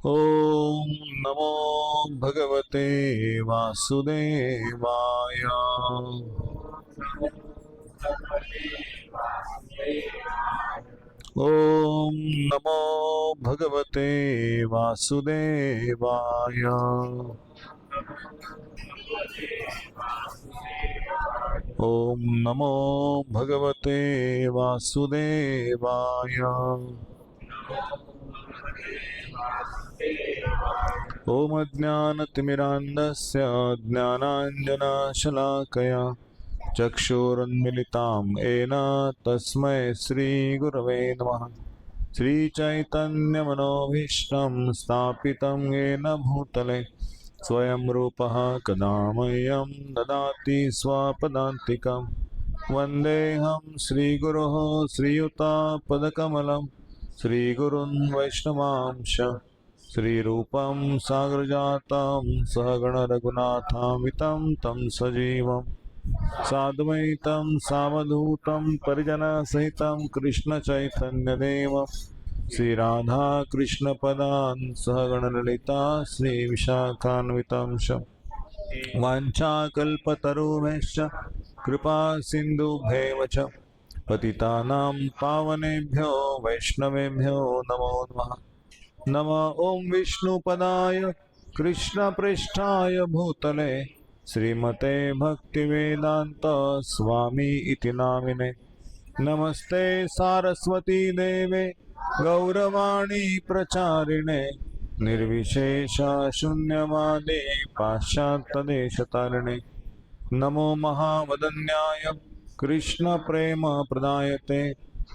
ओम नमो भगवते वासुदेवाय। ओम नमो भगवते वासुदेवाय। ओम नमो भगवते वासुदेवाय। ओम अज्ञानतिमिरान्धस्य ज्ञानाञ्जनशलाकया चक्षुरुन्मिलितां येन तस्मै श्रीगुरवे नमः। श्रीचैतन्यमनोभीष्टं स्थापितं येन भूतले स्वयं रूपः कदा मह्यं ददाति स्वपदान्तिकं। वन्देऽहं श्रीगुरोः श्रीयुतापदकमलं श्रीगुरुन् वैष्णवांश श्रीरूपं साग्रजातं सहगणरघुनाथामितं तं सजीवं साद्वैतं सावधूतं परिजनसहितं कृष्णचैतन्यदेवं श्रीराधाकृष्णपदान् सहगणललिता श्रीविशाखान्वितं च वाञ्छाकल्पतरुभ्यश्च कृपा सिन्धुभ्येव च पतितानां पावनेभ्यो वैष्णवेभ्यो नमो नमः। नमः ओं विष्णुपदाय कृष्णप्रेष्ठाय भूतले श्रीमते भक्तिवेदांत स्वामी इति नामिने। नमस्ते सारस्वती देवे गौरवाणी प्रचारिणे निर्विशेष शून्यवादी पाश्चात्यदेशतारिणे। नमो महावदन्याय कृष्ण प्रेम प्रदायते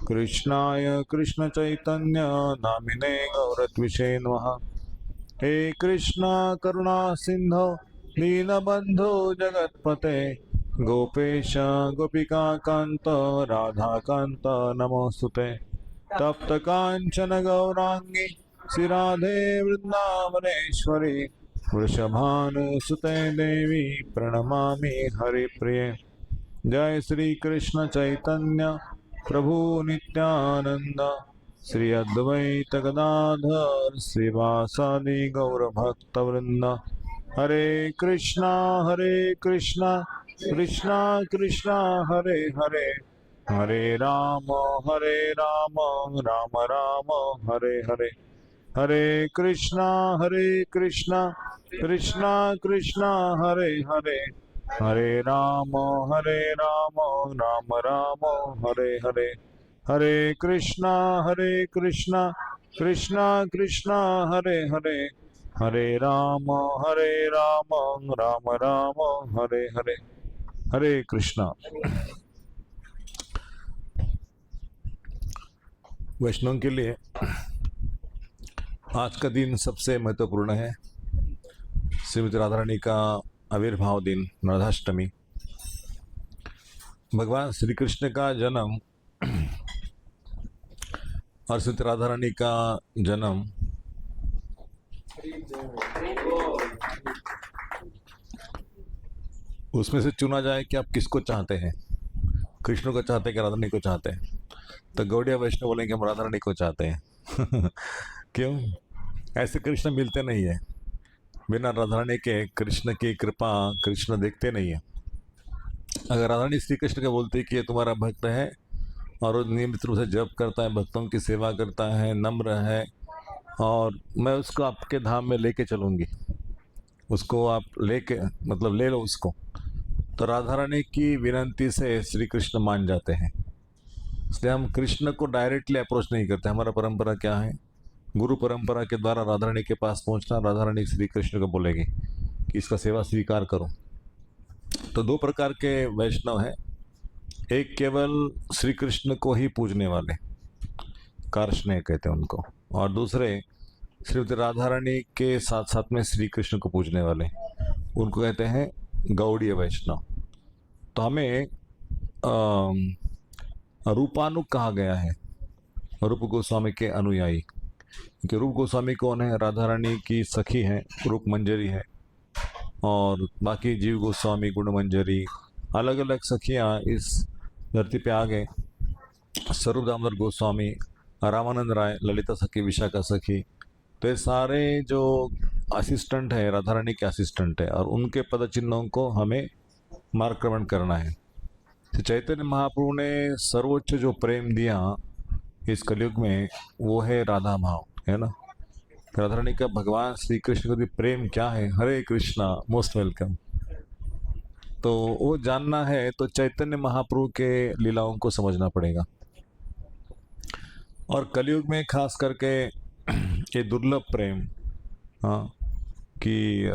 कृष्णाय कृष्ण चैतन्य नामिने गौरत्विषे नमः। हे कृष्णा करुणा सिंधो दीनबंधो जगत्पते गोपेश गोपिका कांत राधा कांत नमोस्तुते। तप्त कांचन गौरांगी श्रीराधे वृंदावनेश्वरी वृषभानुसुते देवी प्रणमामि हरिप्रिये। जय श्री कृष्ण चैतन्य प्रभु नित्यानंद श्री अद्वैत गदाधर श्रीवासादि गौर भक्त वृंद। हरे कृष्णा कृष्णा कृष्णा हरे हरे हरे राम राम राम हरे हरे। हरे कृष्णा कृष्णा कृष्णा हरे हरे हरे राम राम राम हरे हरे। हरे कृष्णा कृष्णा कृष्णा हरे हरे हरे राम राम राम हरे हरे। हरे कृष्णा। वैष्णव के लिए आज का दिन सबसे महत्वपूर्ण है। श्रीमती राधा रानी का आविर्भाव दिन राधाष्टमी। भगवान श्री कृष्ण का जन्म और श्रीमती राधा रानी का जन्म उसमें से चुना जाए कि आप किसको चाहते हैं, कृष्ण को चाहते हैं कि राधा रानी को चाहते हैं, तो गौड़िया वैष्णव बोलेंगे हम राधा रानी को चाहते हैं। क्यों? ऐसे कृष्ण मिलते नहीं है, बिना राधा रानी के कृष्ण की कृपा कृष्ण देखते नहीं है। अगर राधा रानी श्री कृष्ण को बोलती कि ये तुम्हारा भक्त है और वो नियमित रूप से जप करता है, भक्तों की सेवा करता है, नम्र है, और मैं उसको आपके धाम में लेके चलूँगी, उसको आप लेके मतलब ले लो उसको, तो राधा रानी की विनंती से श्री कृष्ण मान जाते हैं। इसलिए हम कृष्ण को डायरेक्टली अप्रोच नहीं करते। हमारा परंपरा क्या है? गुरु परंपरा के द्वारा राधा रानी के पास पहुंचना। राधा रानी श्री कृष्ण को बोलेगी कि इसका सेवा स्वीकार करो। तो दो प्रकार के वैष्णव हैं, एक केवल श्री कृष्ण को ही पूजने वाले, कार्ष्णेय कहते हैं उनको, और दूसरे श्रीमती राधा रानी के साथ साथ में श्री कृष्ण को पूजने वाले, उनको कहते हैं गौड़ीय वैष्णव। तो हमें रूपानुग कहा गया है, रूप गोस्वामी के अनुयायी। क्योंकि रूप गोस्वामी कौन है? राधा रानी की सखी है, रूप मंजरी है, और बाकी जीव गोस्वामी, गुण मंजरी, अलग अलग सखियाँ इस धरती पे आ गए। स्वरूप दामोदर गोस्वामी, रामानंद राय, ललिता सखी, विशाखा सखी, तो ये सारे जो असिस्टेंट है, राधा रानी के असिस्टेंट है, और उनके पद चिन्हों को हमें मार्गक्रमण करना है। तो चैतन्य महाप्रभु ने सर्वोच्च जो प्रेम दिया इस कलयुग में, वो है राधा भाव, है ना। राधा रानी का भगवान श्री कृष्ण को प्रेम क्या है, हरे कृष्णा, मोस्ट वेलकम। तो वो जानना है तो चैतन्य महाप्रभु के लीलाओं को समझना पड़ेगा। और कलयुग में खास करके ये दुर्लभ प्रेम, हाँ, कि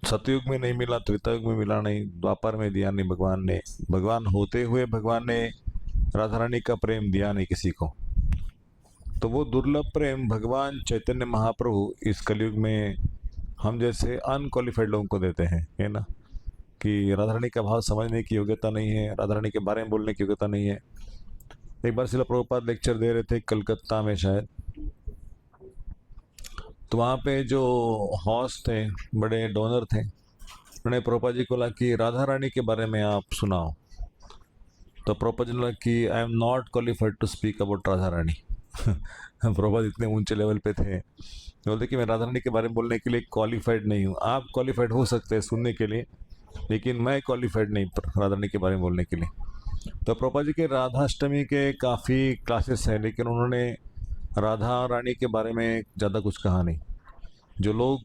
सतयुग में नहीं मिला, त्रेतायुग में मिला नहीं, द्वापर में दिया नहीं भगवान ने, भगवान होते हुए भगवान ने राधा रानी का प्रेम दिया नहीं किसी को। तो वो दुर्लभ प्रेम भगवान चैतन्य महाप्रभु इस कलयुग में हम जैसे अनक्वालिफाइड लोगों को देते हैं, है ना। कि राधा रानी का भाव समझने की योग्यता नहीं है, राधा रानी के बारे में बोलने की योग्यता नहीं है। एक बार श्रील प्रभुपाद लेक्चर दे रहे थे कलकत्ता में शायद, तो वहाँ पे जो हॉस्ट थे, बड़े डोनर थे, उन्होंने प्रभुपाद जी को बोला कि राधा रानी के बारे में आप सुनाओ। तो प्रभुपाद जी ने बोला कि I am not qualified to speak about Radha Rani. Prabhupada इतने ऊंचे लेवल पे थे, बोलते कि मैं राधा रानी के बारे में बोलने के लिए क्वालिफाइड नहीं हूँ। आप क्वालिफाइड हो सकते हैं सुनने के लिए, लेकिन मैं क्वालिफाइड नहीं राधा रानी के बारे में बोलने के लिए। तो प्रभुपाद जी के राधाष्टमी के काफ़ी क्लासेस हैं, लेकिन उन्होंने राधा रानी के बारे में ज़्यादा कुछ कहा नहीं। जो लोग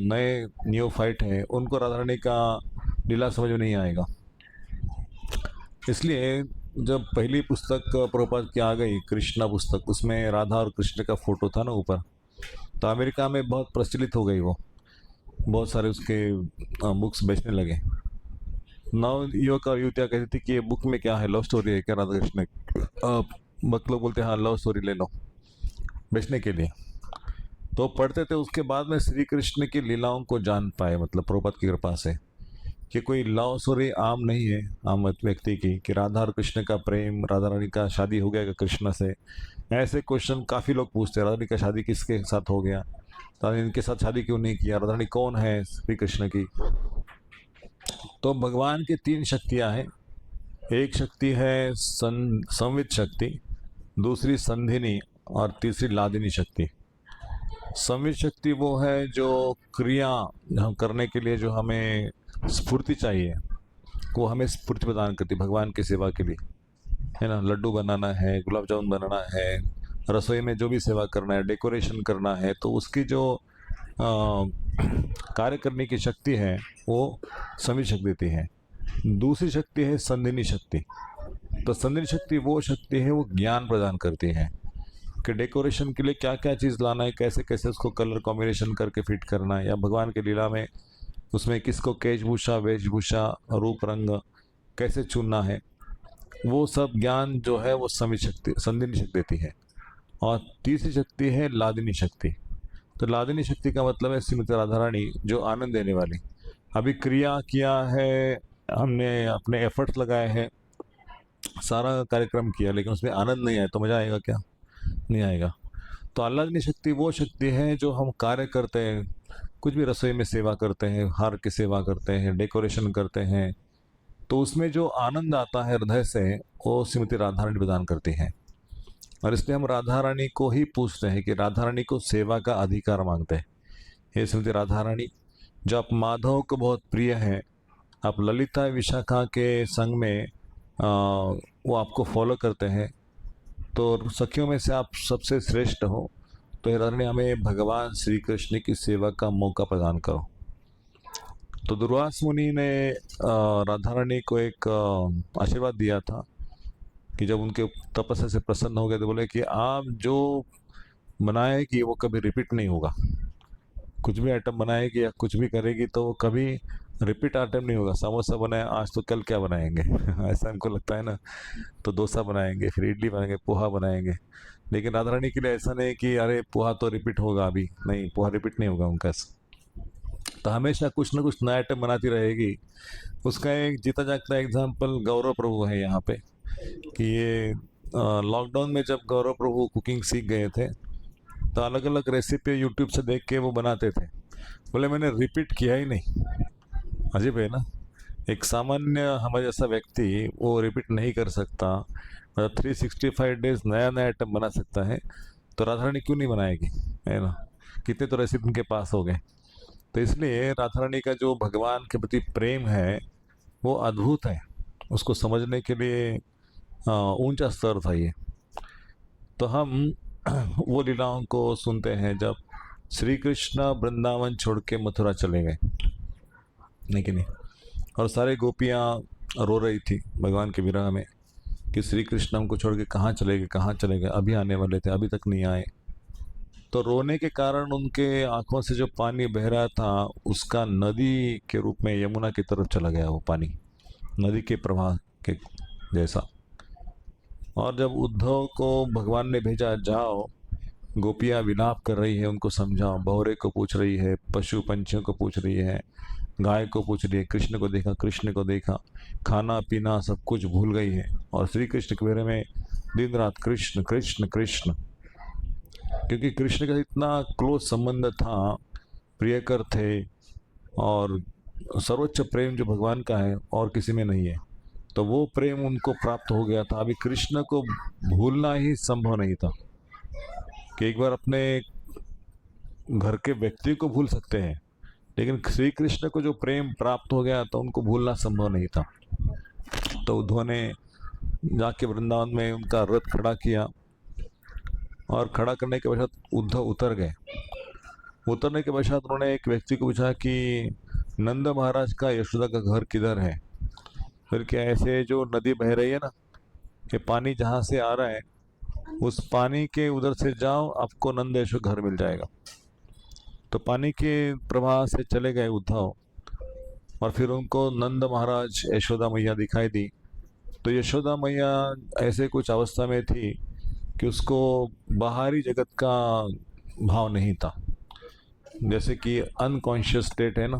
नए न्यूफाइट हैं, उनको राधा रानी का लीला समझ में नहीं आएगा। इसलिए जब पहली पुस्तक प्रभुपाद की आ गई, कृष्णा पुस्तक, उसमें राधा और कृष्ण का फोटो था ना ऊपर, तो अमेरिका में बहुत प्रचलित हो गई वो, बहुत सारे उसके बुक्स बेचने लगे। नव युवक और युवतियाँ कहती थी कि ये बुक में क्या है, लव स्टोरी है क्या राधा कृष्ण? मतलब बोलते हाँ लव स्टोरी ले लो, बेचने के लिए। तो पढ़ते थे, उसके बाद में श्री कृष्ण की लीलाओं को जान पाए, मतलब प्रभुपाद की कृपा से, कि कोई लव स्टोरी आम नहीं है आम व्यक्ति की, कि राधा और कृष्ण का प्रेम, राधा रानी का शादी हो गया क्या कृष्ण से, ऐसे क्वेश्चन काफ़ी लोग पूछते हैं। राधा रानी का शादी किसके साथ हो गया, राधा इनके साथ शादी क्यों नहीं किया, राधा रानी कौन है श्री कृष्ण की। तो भगवान की तीन शक्तियाँ हैं। एक शक्ति है संवित शक्ति, दूसरी संधिनी, और तीसरी लादिनी शक्ति। संवित शक्ति वो है जो क्रिया हम करने के लिए जो हमें स्फूर्ति चाहिए, वो हमें स्फूर्ति प्रदान करती है भगवान की सेवा के लिए, है ना। लड्डू बनाना है, गुलाब जामुन बनाना है, रसोई में जो भी सेवा करना है, डेकोरेशन करना है, तो उसकी जो कार्य करने की शक्ति है वो संवित शक्ति देती है। दूसरी शक्ति है संधिनी शक्ति। तो संधिनी शक्ति वो शक्ति है, वो ज्ञान प्रदान करती है कि डेकोरेशन के लिए क्या क्या चीज़ लाना है, कैसे कैसे उसको कलर कॉम्बिनेशन करके फिट करना है, या भगवान के लीला में उसमें किसको केशभूषा, वेशभूषा, रूप रंग कैसे चुनना है, वो सब ज्ञान जो है वो संवित शक्ति, संधिनी शक्ति देती है। और तीसरी शक्ति है लादिनी शक्ति। तो लादिनी शक्ति का मतलब है श्रीमती राधा रानी, जो आनंद देने वाली। अभी क्रिया किया है हमने, अपने एफर्ट्स लगाए हैं, सारा कार्यक्रम किया, लेकिन उसमें आनंद नहीं आया तो मज़ा आएगा क्या? नहीं आएगा। तो आह्लादनी शक्ति वो शक्ति है जो हम कार्य करते हैं, कुछ भी रसोई में सेवा करते हैं, हार की सेवा करते हैं, डेकोरेशन करते हैं, तो उसमें जो आनंद आता है हृदय से, वो श्रीमती राधा रानी प्रदान करती हैं। और इसलिए हम राधा रानी को ही पूछते हैं कि राधा रानी को सेवा का अधिकार मांगते हैं। हे श्रीमती राधा रानी, जो आप माधव को बहुत प्रिय हैं, आप ललिता विशाखा के संग में वो आपको फॉलो करते हैं, तो सखियों में से आप सबसे श्रेष्ठ हो, तो राधा रानी हमें भगवान श्री कृष्ण की सेवा का मौका प्रदान करो। तो दुर्वास मुनि ने राधा रानी को एक आशीर्वाद दिया था कि जब उनके तपस्या से प्रसन्न हो गए तो बोले कि आप जो बनाएगी वो कभी रिपीट नहीं होगा। कुछ भी आइटम बनाएगी या कुछ भी करेगी तो वो कभी रिपीट आइटम नहीं होगा। समोसा बनाए आज तो कल क्या बनाएंगे ऐसा हमको लगता है ना। तो डोसा बनाएंगे, फिर इडली बनाएंगे, पोहा बनाएंगे, लेकिन राधा रानी के लिए ऐसा नहीं कि अरे पोहा तो रिपीट होगा, अभी नहीं, पोहा रिपीट नहीं होगा उनका। तो हमेशा कुछ ना कुछ नया आइटम बनाती रहेगी। उसका एक जीता जागता एग्जाम्पल गौरव प्रभु है यहाँ पे, कि ये लॉकडाउन में जब गौरव प्रभु कुकिंग सीख गए थे, तो अलग अलग रेसिपी यूट्यूब से देख के वो बनाते थे। बोले मैंने रिपीट किया ही नहीं। अजीब है ना, एक सामान्य हमारे जैसा व्यक्ति वो रिपीट नहीं कर सकता, मतलब 365 डेज नया नया आइटम बना सकता है, तो राधा रानी क्यों नहीं बनाएगी, है ना। कितने तो रेसिपी उनके पास हो गए। तो इसलिए राधा रानी का जो भगवान के प्रति प्रेम है वो अद्भुत है। उसको समझने के लिए ऊंचा स्तर था ये। तो हम वो लीलाओं को सुनते हैं जब श्री कृष्ण वृंदावन छोड़ के मथुरा चले गए, नहीं कि नहीं। और सारे गोपियाँ रो रही थी भगवान के विरह में कि श्री कृष्ण हमको छोड़ के कहाँ चले गए, कहाँ चले गए, अभी आने वाले थे, अभी तक नहीं आए। तो रोने के कारण उनके आंखों से जो पानी बह रहा था उसका नदी के रूप में यमुना की तरफ चला गया, वो पानी नदी के प्रवाह के जैसा। और जब उद्धव को भगवान ने भेजा, जाओ गोपियाँ विलाप कर रही है, उनको समझाओ, बौरे को पूछ रही है, पशु पंछियों को पूछ रही है, गाय को पूछ रही है, कृष्ण को देखा, कृष्ण को देखा, खाना पीना सब कुछ भूल गई है और श्री कृष्ण के बारे में दिन रात कृष्ण कृष्ण कृष्ण। क्योंकि कृष्ण का इतना क्लोज संबंध था, प्रियकर थे, और सर्वोच्च प्रेम जो भगवान का है और किसी में नहीं है। तो वो प्रेम उनको प्राप्त हो गया था। अभी कृष्ण को भूलना ही संभव नहीं था कि एक बार अपने घर के व्यक्ति को भूल सकते हैं, लेकिन श्री कृष्ण को जो प्रेम प्राप्त हो गया तो उनको भूलना संभव नहीं था। तो उद्धव ने जाके वृंदावन में उनका रथ खड़ा किया और खड़ा करने के पश्चात उद्धव उतर गए। उतरने के पश्चात उन्होंने एक व्यक्ति को पूछा कि नंद महाराज का यशोदा का घर किधर है। फिर क्या, ऐसे जो नदी बह रही है ना, ये पानी जहाँ से आ रहा है उस पानी के उधर से जाओ, आपको नंद यशोदा घर मिल जाएगा। तो पानी के प्रवाह से चले गए उद्धव और फिर उनको नंद महाराज यशोदा मैया दिखाई दी। तो यशोदा मैया ऐसे कुछ अवस्था में थी कि उसको बाहरी जगत का भाव नहीं था, जैसे कि अनकॉन्शियस स्टेट है ना,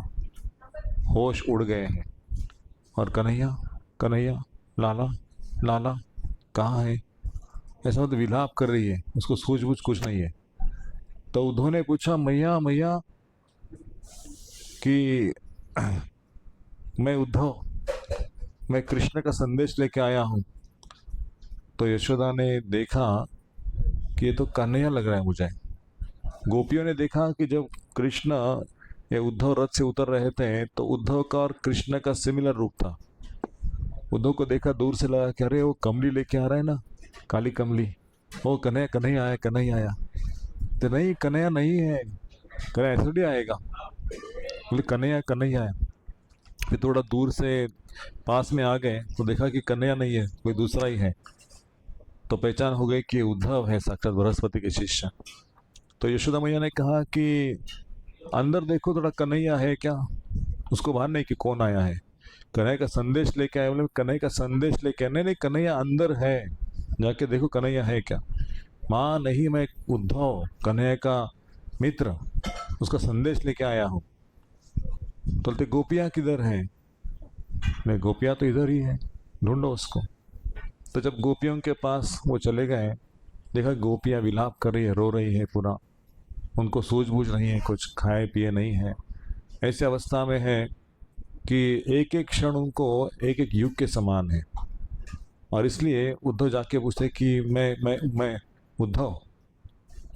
होश उड़ गए हैं। और कन्हैया कन्हैया लाला लाला कहाँ है, ऐसा मतलब विलाप कर रही है, उसको सूझबूझ कुछ नहीं है। तो उद्धव ने पूछा, मैया मैया कि मैं उद्धव, मैं कृष्ण का संदेश लेके आया हूँ। तो यशोदा ने देखा कि ये तो कन्हैया लग रहा है मुझे। गोपियों ने देखा कि जब कृष्ण ये उद्धव रथ से उतर रहे थे तो उद्धव का और कृष्ण का सिमिलर रूप था। उद्धव को देखा, दूर से लगा कि अरे वो कमली लेके आ रहा है ना, काली कमली, वो कन्हैया कन्हैया आया, कन्हैया आया। तो नहीं, कन्हैया नहीं है, कन्हैया ऐसे भी आएगा, बोले कन्हैया कन्हैया है। फिर थोड़ा दूर से पास में आ गए तो देखा कि कन्हैया नहीं है, कोई दूसरा ही है। तो पहचान हो गई कि उद्धव है, साक्षात बृहस्पति के शिष्य। तो यशोदा मैया ने कहा कि अंदर देखो थोड़ा, कन्हैया है क्या। उसको बाहर नहीं कि कौन आया है, कन्हैया का संदेश लेके आए। बोले कन्हैया का संदेश लेके आए, नहीं नहीं कन्हैया अंदर है, जाके देखो कन्हैया है क्या। माँ नहीं, मैं उद्धव कन्हैया का मित्र, उसका संदेश लेके आया हूँ। तो बोलते गोपियाँ किधर हैं, नहीं गोपियाँ तो इधर ही है, ढूंढो उसको। तो जब गोपियों के पास वो चले गए, देखा गोपियाँ विलाप कर रही है, रो रही है पूरा, उनको सूझबूझ नहीं है, कुछ खाए पिए नहीं है। ऐसी अवस्था में है कि एक एक क्षण उनको एक एक युग के समान है। और इसलिए उद्धव जाके पूछते कि मैं उद्धव,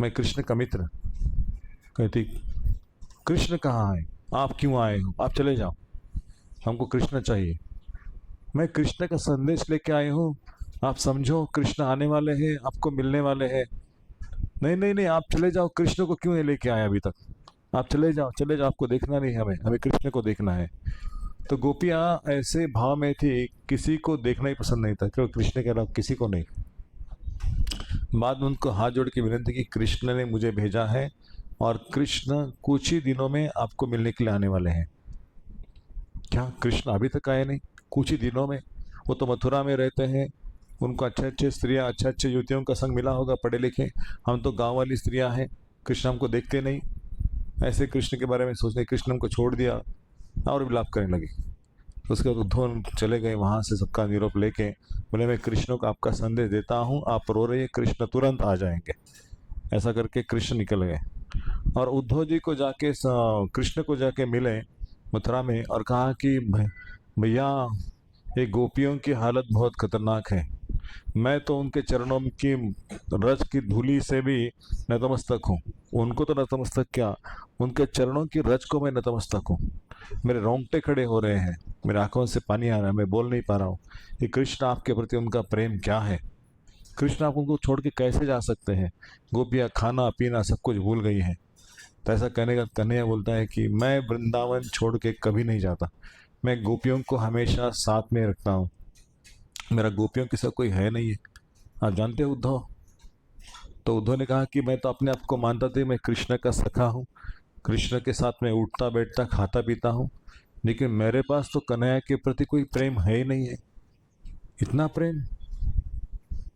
मैं कृष्ण का मित्र। कहती कृष्ण कहाँ है, आप क्यों आए हो, आप चले जाओ, हमको कृष्ण चाहिए। मैं कृष्ण का संदेश लेके आए हूँ, आप समझो कृष्ण आने वाले हैं, आपको मिलने वाले हैं। नहीं नहीं नहीं, आप चले जाओ, कृष्ण को क्यों नहीं लेके आए अभी तक, आप चले जाओ चले जाओ, आपको देखना नहीं, हमें हमें कृष्ण को देखना है। तो गोपियाँ ऐसे भाव में थी, किसी को देखना ही पसंद नहीं था, क्यों, कृष्ण के अलावा किसी को नहीं। बाद में उनको हाथ जोड़ के विनती की, कृष्ण ने मुझे भेजा है और कृष्ण कुछ ही दिनों में आपको मिलने के लिए आने वाले हैं। क्या कृष्ण अभी तक आए नहीं, कुछ ही दिनों में। वो तो मथुरा में रहते हैं, उनको अच्छे अच्छे स्त्रियाँ, अच्छे अच्छे युवतियों का संग मिला होगा, पढ़े लिखे। हम तो गांव वाली स्त्रियाँ हैं, कृष्ण हमको देखते नहीं, ऐसे कृष्ण के बारे में सोचते, कृष्ण हमको छोड़ दिया, और विलाप करने लगे। तो उसके बाद उद्धव चले गए वहाँ से सबका निरोप लेके, बोले मैं कृष्ण को आपका संदेश देता हूँ, आप रो रही है, कृष्ण तुरंत आ जाएंगे। ऐसा करके कृष्ण निकल गए और उद्धव जी को जाके कृष्ण को जाके मिले मथुरा में और कहा कि भैया ये गोपियों की हालत बहुत खतरनाक है, मैं तो उनके चरणों की रज की धूली से भी नतमस्तक हूँ। उनको तो नतमस्तक क्या, उनके चरणों की रज को मैं नतमस्तक हूँ। मेरे रोंगटे खड़े हो रहे हैं, मेरे आंखों से पानी आ रहा है, मैं बोल नहीं पा रहा हूँ कि कृष्ण आपके प्रति उनका प्रेम क्या है। कृष्ण आप उनको छोड़ के कैसे जा सकते हैं। गोपियाँ खाना पीना सब कुछ भूल गई हैं। तो ऐसा कहने का कन्हैया बोलता है कि मैं वृंदावन छोड़ के कभी नहीं जाता, मैं गोपियों को हमेशा साथ में रखता हूँ। मेरा गोपियों के साथ कोई है नहीं है। आप जानते हो उद्धव, तो उद्धव ने कहा कि मैं तो अपने आप को मानता था मैं कृष्ण का सखा हूँ, कृष्ण के साथ में उठता बैठता खाता पीता हूँ, लेकिन मेरे पास तो कन्हैया के प्रति कोई प्रेम है ही नहीं है। इतना प्रेम,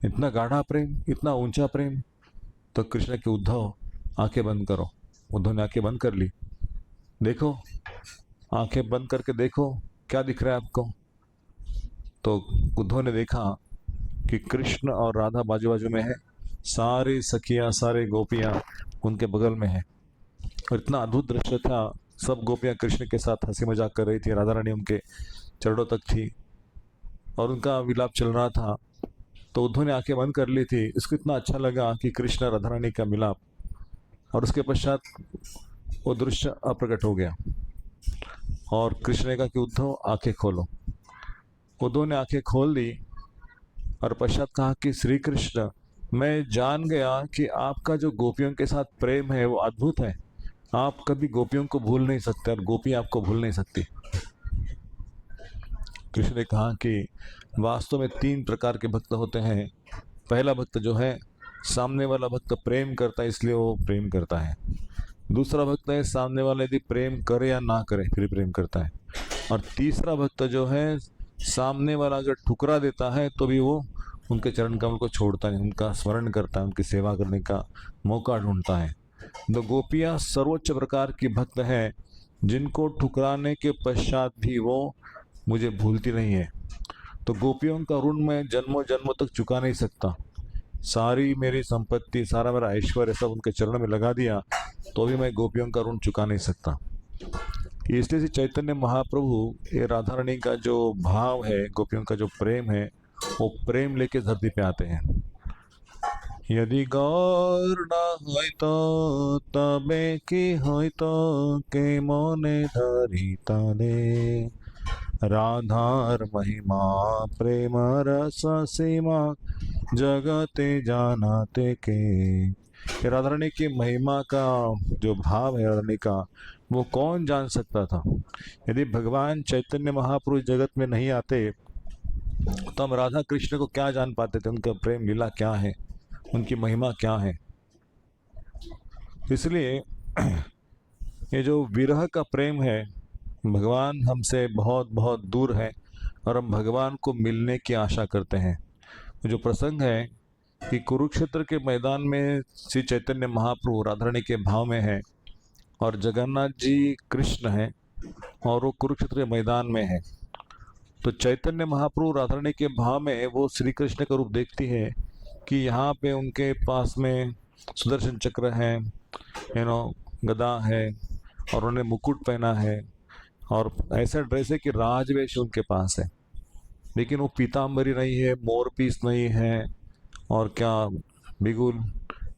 इतना गाढ़ा प्रेम, इतना ऊंचा प्रेम। तो कृष्ण के उद्धव आंखें बंद करो। उद्धव ने आंखें बंद कर ली। देखो, आंखें बंद करके देखो क्या दिख रहा है आपको। तो उद्धव ने देखा कि कृष्ण और राधा बाजू बाजू में है, सारी सखियां सारे गोपियां उनके बगल में है। और इतना अद्भुत दृश्य था, सब गोपियां कृष्ण के साथ हंसी मजाक कर रही थी, राधा रानी उनके चरणों तक थी और उनका विलाप चल रहा था। तो उद्धव ने आंखें बंद कर ली थी। इसको इतना अच्छा लगा कि कृष्ण राधा रानी का मिलाप, और उसके पश्चात वो दृश्य अप्रकट हो गया। और कृष्ण ने कहा कि उद्धव आंखें खोलो। उद्धव ने आंखें खोल दी और पश्चात कहा कि श्री कृष्ण, मैं जान गया कि आपका जो गोपियों के साथ प्रेम है वो अद्भुत है। आप कभी गोपियों को भूल नहीं सकते और गोपी आपको भूल नहीं सकती। कृष्ण ने कहा कि वास्तव में 3 प्रकार के भक्त होते हैं। पहला भक्त जो है, सामने वाला भक्त प्रेम करता है इसलिए वो प्रेम करता है। दूसरा भक्त है, सामने वाला यदि प्रेम करे या ना करे फिर प्रेम करता है। और तीसरा भक्त जो है, सामने वाला अगर ठुकरा देता है तो भी वो उनके चरण कमल को छोड़ता नहीं, उनका स्मरण करता है, उनकी सेवा करने का मौका ढूंढता है। तो गोपियाँ सर्वोच्च प्रकार की भक्त है, जिनको ठुकराने के पश्चात भी वो मुझे भूलती नहीं है। तो गोपियों का ऋण मैं जन्मों जन्मों तक चुका नहीं सकता। सारी मेरी संपत्ति, सारा मेरा ऐश्वर्य सब उनके चरणों में लगा दिया तो भी मैं गोपियों का ऋण चुका नहीं सकता। इसलिए से चैतन्य महाप्रभु, ये राधा रानी का जो भाव है, गोपियों का जो प्रेम है, वो प्रेम लेके धरती पे आते हैं। यदि गौर न होय तो तबे की होय तो के मोने धरी ताने, राधार महिमा प्रेम रस सीमा जगते जानाते के। कि राधा रानी की महिमा का जो भाव है राधा रानी का, वो कौन जान सकता था। यदि भगवान चैतन्य महापुरुष जगत में नहीं आते तो हम राधा कृष्ण को क्या जान पाते थे, उनका प्रेम लीला क्या है, उनकी महिमा क्या है। इसलिए ये जो विरह का प्रेम है, भगवान हमसे बहुत बहुत दूर है और हम भगवान को मिलने की आशा करते हैं। जो प्रसंग है कि कुरुक्षेत्र के मैदान में श्री चैतन्य महाप्रभु राधा रानी के भाव में है और जगन्नाथ जी कृष्ण है और वो कुरुक्षेत्र के मैदान में है। तो चैतन्य महाप्रभु राधा रानी के भाव में वो श्री कृष्ण का रूप देखती है कि यहाँ पे उनके पास में सुदर्शन चक्र है, गदा है और उन्होंने मुकुट पहना है और ऐसा ड्रेस है कि राजवेश उनके पास है, लेकिन वो पीताम्बरी नहीं है, मोर पीस नहीं है और क्या बिगुल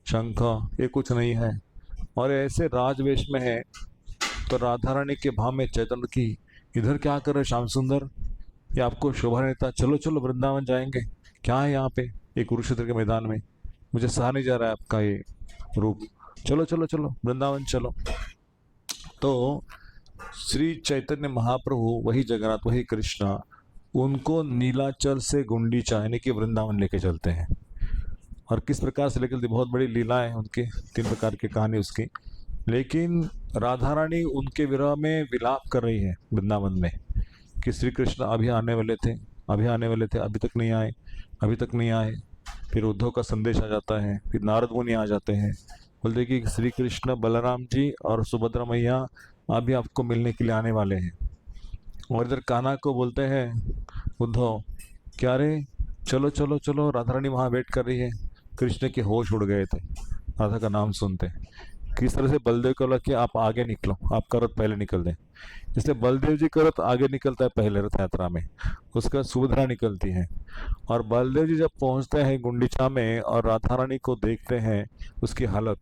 शंख ये कुछ नहीं है और ऐसे राजवेश में है। तो राधा रानी के भाव में चैतन्य की, इधर क्या कर रहे श्याम सुंदर, ये आपको शोभा नेता, चलो चलो वृंदावन जाएंगे, क्या है यहाँ पे, ये कुरुक्षेत्र के मैदान में, मुझे सहा नहीं जा रहा है आपका ये रूप, चलो चलो चलो वृंदावन चलो। तो श्री चैतन्य महाप्रभु, वही जगन्नाथ, वही कृष्णा, उनको नीलाचल से गुंडीचा यानी कि वृंदावन लेके चलते हैं। और किस प्रकार से लेकर चलते, बहुत बड़ी लीला है उनकी, 3 प्रकार की कहानी उसकी। लेकिन राधा रानी उनके विरह में विलाप कर रही है वृंदावन में कि श्री कृष्ण अभी आने वाले थे, अभी आने वाले थे, अभी तक नहीं आए, अभी तक नहीं आए। फिर उद्धव का संदेश आ जाता है, फिर नारद मुनि आ जाते हैं, बोलते कि श्री कृष्ण, बलराम जी और सुभद्रा मैया अभी आपको मिलने के लिए आने वाले हैं। और इधर कान्हा को बोलते हैं उद्धव, क्या रे, चलो चलो चलो, राधा रानी वहाँ वेट कर रही है। कृष्ण के होश उड़ गए थे राधा का नाम सुनते। किस तरह से बलदेव को बोला कि आप आगे निकलो, आपका रथ पहले निकल दें। इसलिए बलदेव जी का रथ आगे निकलता है पहले रथ यात्रा में, उसका सुभद्रा निकलती है। और बलदेव जी जब पहुंचते हैं गुंडीचा में और राधा रानी को देखते हैं उसकी हालत,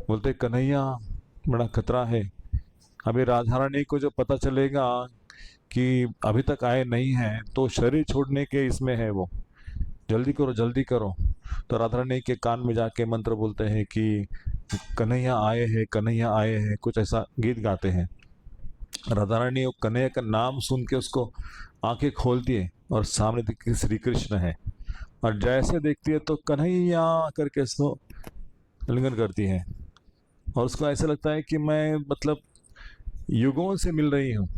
बोलते कन्हैया बड़ा खतरा है। अभी राधा रानी को जो पता चलेगा कि अभी तक आए नहीं हैं तो शरीर छोड़ने के इसमें है वो, जल्दी करो जल्दी करो। तो राधा रानी के कान में जाके मंत्र बोलते हैं कि कन्हैया आए हैं, कन्हैया आए हैं, कुछ ऐसा गीत गाते हैं। राधा रानी वो कन्हैया का नाम सुन के उसको आंखें खोलती है और सामने देखती है श्री कृष्ण है, और जैसे देखती है तो कन्हैया करके उसको आलिंगन करती है। और उसको ऐसा लगता है कि मैं मतलब युगों से मिल रही हूँ।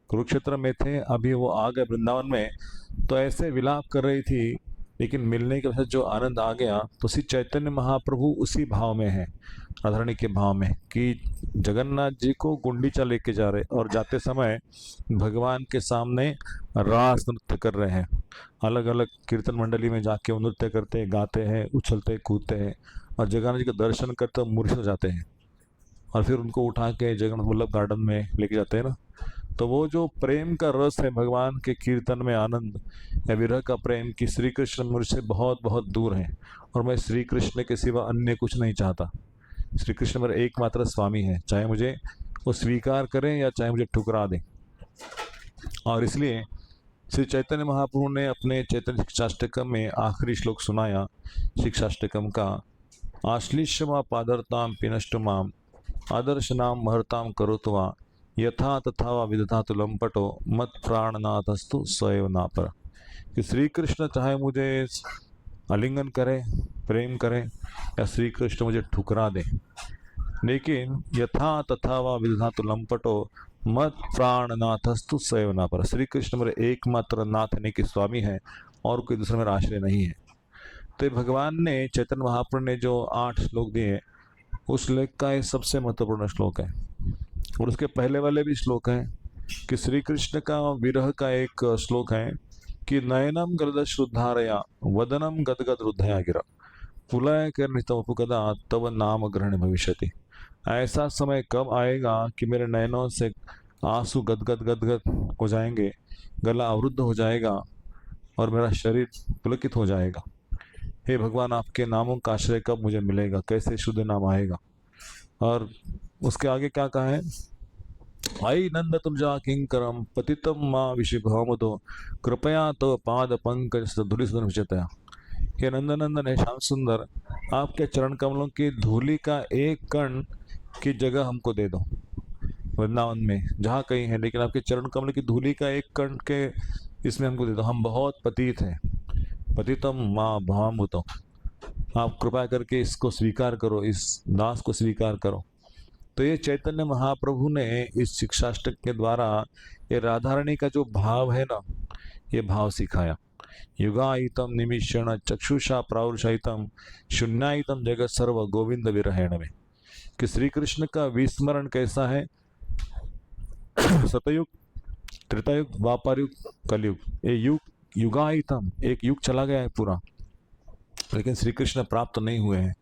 कुरुक्षेत्र में थे, अभी वो आ गए वृंदावन में, तो ऐसे विलाप कर रही थी, लेकिन मिलने के बाद जो आनंद आ गया, तो श्री चैतन्य महाप्रभु उसी भाव में है, राधा रानी के भाव में, कि जगन्नाथ जी को गुंडीचा लेके जा रहे और जाते समय भगवान के सामने रास नृत्य कर रहे हैं। अलग अलग कीर्तन मंडली में जाके वो नृत्य करते हैं, गाते हैं, उछलते कूदते हैं, और जगन्नाथ जी का दर्शन करते हुए मूर्छित हो जाते हैं। और फिर उनको उठा के जगन्नाथ वल्लभ गार्डन में लेके जाते हैं ना। तो वो जो प्रेम का रस है भगवान के कीर्तन में, आनंद या विरह का प्रेम, कि श्री कृष्ण मुझसे बहुत बहुत दूर हैं और मैं श्री कृष्ण के सिवा अन्य कुछ नहीं चाहता। श्री कृष्ण मेरा एकमात्र स्वामी है, चाहे मुझे वो स्वीकार करें या चाहे मुझे ठुकरा दें। और इसलिए श्री चैतन्य महाप्रभु ने अपने चैतन्य शिक्षाष्टकम में आखिरी श्लोक सुनाया शिक्षाष्टकम का, आश्लिष्यमा पादरताम पिनष्टुमाम आदर्शनाम महर्ताम करोत्वा यथा तथा वा विदधातु लंपटो मत प्राणनाथस्तु स्वयं नापर। कि श्री कृष्ण चाहे मुझे आलिंगन करें, प्रेम करें, या श्री कृष्ण मुझे ठुकरा दें, लेकिन यथा तथा वा विदधातु लंपटो मत प्राणनाथस्तु स्वयं नापर। श्री कृष्ण मेरे एकमात्र नाथ यानी कि स्वामी है, और कोई दूसरा मेरा आश्रय नहीं है। तो भगवान ने चैतन्य महाप्रभु ने जो 8 श्लोक दिए, उस श्लोक का ये सबसे महत्वपूर्ण श्लोक है। और उसके पहले वाले भी श्लोक हैं कि श्री कृष्ण का विरह का एक श्लोक है कि नयनम गलद श्रुद्धारया वदनम गदगद रुद्धया गिरा पुलय कर्णितमुपगदा तव नाम ग्रहण भविष्यति। ऐसा समय कब आएगा कि मेरे नयनों से आंसू गदगद गदगद हो जाएंगे, गला अवरुद्ध हो जाएगा और मेरा शरीर पुलकित हो जाएगा। हे भगवान, आपके नामों का आश्रय कब मुझे मिलेगा, कैसे शुद्ध नाम आएगा। और उसके आगे क्या कहा है, आई नंद तुम जा किंकरम पतितम माँ विषिभवमुदो कृपया तो पाद पंकज धूलि सुंदर विचतया। हे नंदनंदन, है श्याम सुंदर, आपके चरण कमलों की धूलि का एक कण की जगह हमको दे दो वृंदावन में, जहाँ कहीं है, लेकिन आपके चरण कमल की धूलि का एक कण के इसमें हमको दे दो। हम बहुत पतित हैं, पतितम माँ भामुतो, आप कृपा करके इसको स्वीकार करो, इस दास को स्वीकार करो। तो ये चैतन्य महाप्रभु ने इस शिक्षाष्टक के द्वारा ये राधा रानी का जो भाव है ना, ये भाव सिखाया। युगायितम निमिषण चक्षुषा प्रावुषायितम शून्यायितम जगत सर्व गोविंद विरहेण में, कि श्री कृष्ण का विस्मरण कैसा है। सतयुग, त्रेतायुग, द्वापर युग, कलयुग, ये युग युगायितम, एक युग चला गया है पूरा, लेकिन श्री कृष्ण प्राप्त नहीं हुए हैं।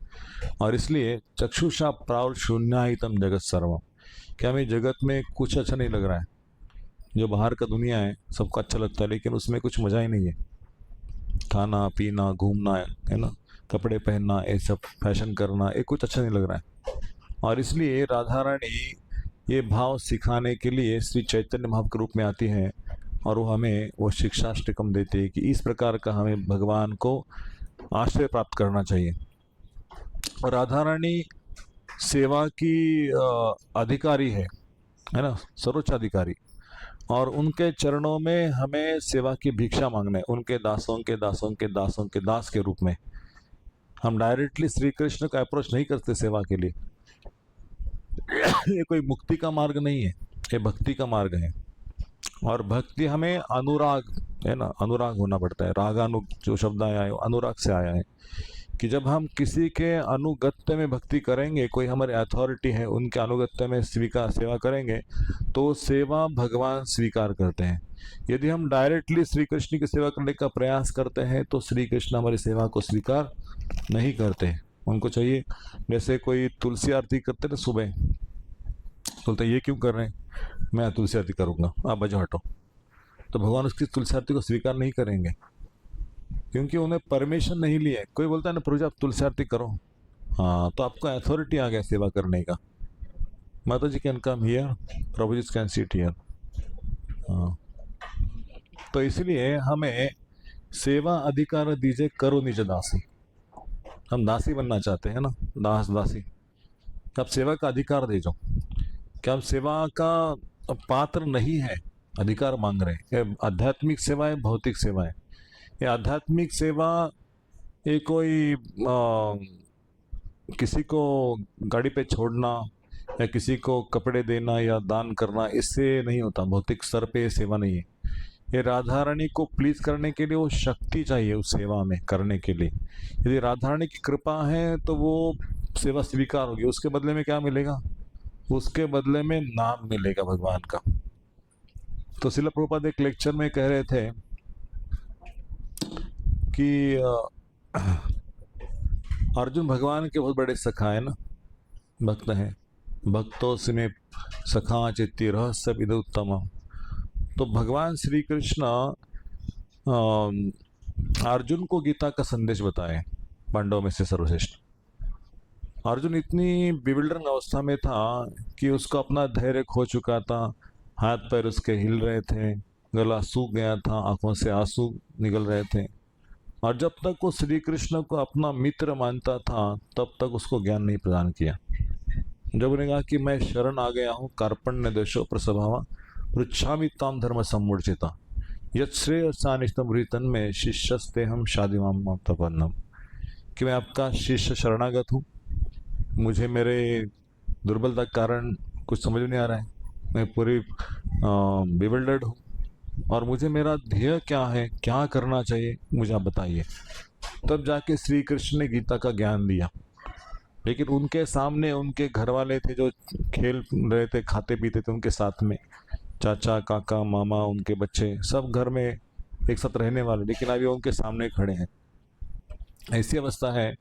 और इसलिए चक्षुषा प्रावुर शून्यायितम जगत सर्वम, क्या हमें जगत में कुछ अच्छा नहीं लग रहा है। जो बाहर का दुनिया है सबको अच्छा लगता है, लेकिन उसमें कुछ मजा ही नहीं है। खाना पीना घूमना है ना, कपड़े पहनना, ये सब फैशन करना, ये कुछ अच्छा नहीं लग रहा है। और इसलिए राधा रानी ये भाव सिखाने के लिए श्री चैतन्य महाप्रभु के रूप में आती है, और वो हमें वो शिक्षाष्टकम देती है कि इस प्रकार का हमें भगवान को आश्रय प्राप्त करना चाहिए। और राधा रानी सेवा की अधिकारी है ना, सर्वोच्च अधिकारी, और उनके चरणों में हमें सेवा की भिक्षा मांगना है, उनके दासों के दासों के दासों के दास के रूप में। हम डायरेक्टली श्री कृष्ण को अप्रोच नहीं करते सेवा के लिए। ये कोई मुक्ति का मार्ग नहीं है, ये भक्ति का मार्ग है। और भक्ति हमें अनुराग है ना, अनुराग होना पड़ता है। रागानु जो शब्द आया है अनुराग से आया है, कि जब हम किसी के अनुगत्य में भक्ति करेंगे, कोई हमारे अथॉरिटी है उनके अनुगत्य में स्वीकार सेवा करेंगे, तो सेवा भगवान स्वीकार करते हैं। यदि हम डायरेक्टली श्री कृष्ण की सेवा करने का प्रयास करते हैं तो श्री कृष्ण हमारी सेवा को स्वीकार नहीं करते। उनको चाहिए, जैसे कोई तुलसी आरती करते ना सुबह, बोलते ये क्यों कर रहे हैं, मैं तुलसी आरती करूंगा, आप बजाओ हटो। तो भगवान उसकी तुलसी आरती को स्वीकार नहीं करेंगे, क्योंकि उन्हें परमिशन नहीं लिया। कोई बोलता है ना प्रभु जी आप तुलसी आरती करो, हाँ तो आपको अथॉरिटी आ गया सेवा करने का। माता जी कैन कम हियर, प्रभु जी कैन सिट हियर। हाँ, तो इसलिए हमें सेवा अधिकार दीजिए, करो निज दासी। हम दासी बनना चाहते हैं ना, दास दासी। आप सेवा का अधिकार दे जाओ। क्या हम सेवा का पात्र नहीं है, अधिकार मांग रहे हैं? ये आध्यात्मिक सेवा है, भौतिक सेवा है? ये आध्यात्मिक सेवा ये कोई किसी को गाड़ी पे छोड़ना या किसी को कपड़े देना या दान करना, इससे नहीं होता। भौतिक स्तर पे ये सेवा नहीं है। ये राधा रानी को प्लीज करने के लिए वो शक्ति चाहिए उस सेवा में करने के लिए। यदि राधा रानी की कृपा है तो वो सेवा स्वीकार होगी। उसके बदले में क्या मिलेगा? उसके बदले में नाम मिलेगा भगवान का। तो शिला प्रभुपाद एक लेक्चर में कह रहे थे कि अर्जुन भगवान के बहुत बड़े सखा है ना, भक्त हैं। भक्तों से सखा चित्ती रहस्य विद उत्तम। तो भगवान श्री कृष्ण अर्जुन को गीता का संदेश बताए, पांडवों में से सर्वश्रेष्ठ। अर्जुन इतनी बिविल्डरिंग अवस्था में था कि उसको अपना धैर्य खो चुका था, हाथ पैर उसके हिल रहे थे, गला सूख गया था, आंखों से आंसू निकल रहे थे। और जब तक वो श्री कृष्ण को अपना मित्र मानता था तब तक उसको ज्ञान नहीं प्रदान किया। जब उन्हें कहा कि मैं शरण आ गया हूँ, कार्पण्य देशो प्रसभावा पृच्छामि ताम धर्म सम्मूर्छिता यत् श्रेयसानिष्टम हृतन में शिष्यस्ते हम शादिमाम तपन्नम, कि मैं आपका शिष्य शरणागत हूँ, मुझे मेरे दुर्बलता के कारण कुछ समझ नहीं आ रहा है, मैं पूरी बिविल्डर्ड हूँ, और मुझे मेरा ध्येय क्या है, क्या करना चाहिए, मुझे आप बताइए। तब जाके श्री कृष्ण ने गीता का ज्ञान दिया। लेकिन उनके सामने उनके घर वाले थे जो खेल रहे थे, खाते पीते थे उनके साथ में, चाचा काका मामा उनके बच्चे सब घर में एक साथ रहने वाले, लेकिन अभी उनके सामने खड़े हैं। ऐसी अवस्था है।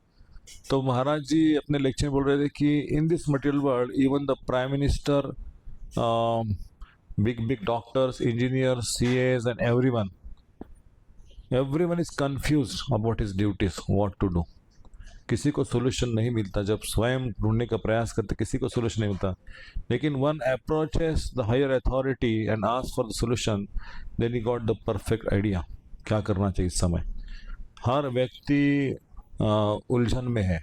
तो महाराज जी अपने लेक्चर में बोल रहे थे कि in this material world even the prime minister, big doctors, engineers, CAs and everyone is confused about his duties, what to do. किसी को सोल्यूशन नहीं मिलता। जब स्वयं ढूंढने का प्रयास करते किसी को सोल्यूशन नहीं मिलता। लेकिन one approaches the higher authority and ask for the solution, then he got the perfect idea क्या करना चाहिए इस समय। हर व्यक्ति उलझन में है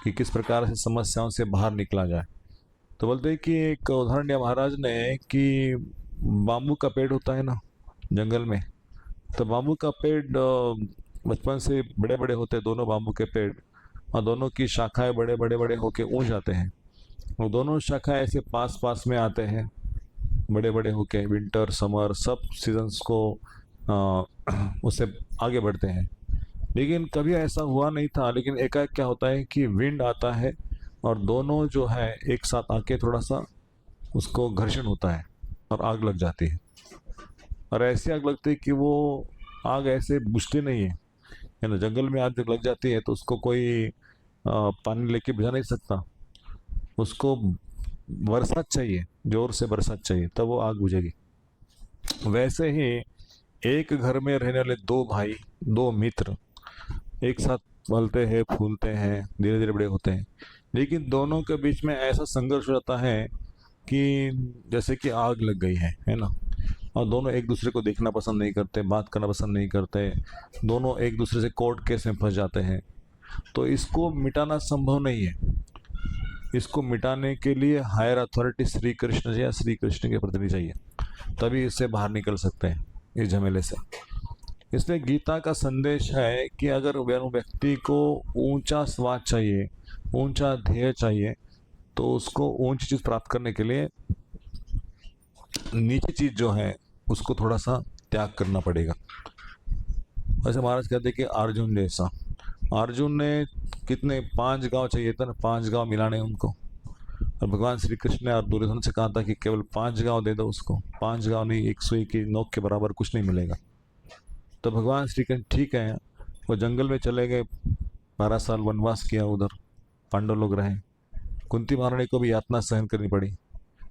कि किस प्रकार से समस्याओं से बाहर निकला जाए। तो बोलते हैं कि एक उदाहरण दिया महाराज ने कि बाम्बू का पेड़ होता है ना जंगल में, तो बाम्बू का पेड़ बचपन से बड़े बड़े होते हैं दोनों बाम्बू के पेड़, और दोनों की शाखाएं बड़े बड़े बड़े होके ऊंच जाते हैं, और दोनों शाखाएं ऐसे पास पास में आते हैं बड़े बड़े होके, विंटर समर सब सीजन्स को उससे आगे बढ़ते हैं। लेकिन कभी ऐसा हुआ नहीं था। लेकिन एकाएक क्या होता है कि विंड आता है और दोनों जो है एक साथ आके थोड़ा सा उसको घर्षण होता है और आग लग जाती है। और ऐसी आग लगती है कि वो आग ऐसे बुझती नहीं है ना। जंगल में आग जब लग जाती है तो उसको कोई पानी लेके बुझा नहीं सकता, उसको बरसात चाहिए, जोर से बरसात चाहिए, तब वो आग बुझेगी। वैसे ही एक घर में रहने वाले दो भाई, दो मित्र एक साथ पलते हैं, फूलते हैं, धीरे धीरे बड़े होते हैं, लेकिन दोनों के बीच में ऐसा संघर्ष हो जाता है कि जैसे कि आग लग गई है ना। और दोनों एक दूसरे को देखना पसंद नहीं करते, बात करना पसंद नहीं करते, दोनों एक दूसरे से कोर्ट केस में फंस जाते हैं। तो इसको मिटाना संभव नहीं है। इसको मिटाने के लिए हायर अथॉरिटी श्री कृष्ण या श्री कृष्ण के प्रतिनिधि चाहिए, तभी इससे बाहर निकल सकते हैं इस झमेले से। इसलिए गीता का संदेश है कि अगर व्यक्ति को ऊंचा स्वाद चाहिए, ऊंचा ध्येय चाहिए, तो उसको ऊंची चीज प्राप्त करने के लिए नीची चीज जो है उसको थोड़ा सा त्याग करना पड़ेगा। वैसे महाराज कहते हैं कि अर्जुन जैसा, अर्जुन ने कितने 5 गांव चाहिए था ना, 5 गांव मिलाने उनको, और भगवान श्री कृष्ण ने और दुर्योधन से कहा था कि केवल 5 गांव दे दो उसको। 5 गांव नहीं, एक सुई की नोक के बराबर कुछ नहीं मिलेगा। तो भगवान श्री कृष्ण ठीक है, वो जंगल में चले गए 12 साल वनवास किया, उधर पांडव लोग रहे। कुंती महारानी को भी यातना सहन करनी पड़ी।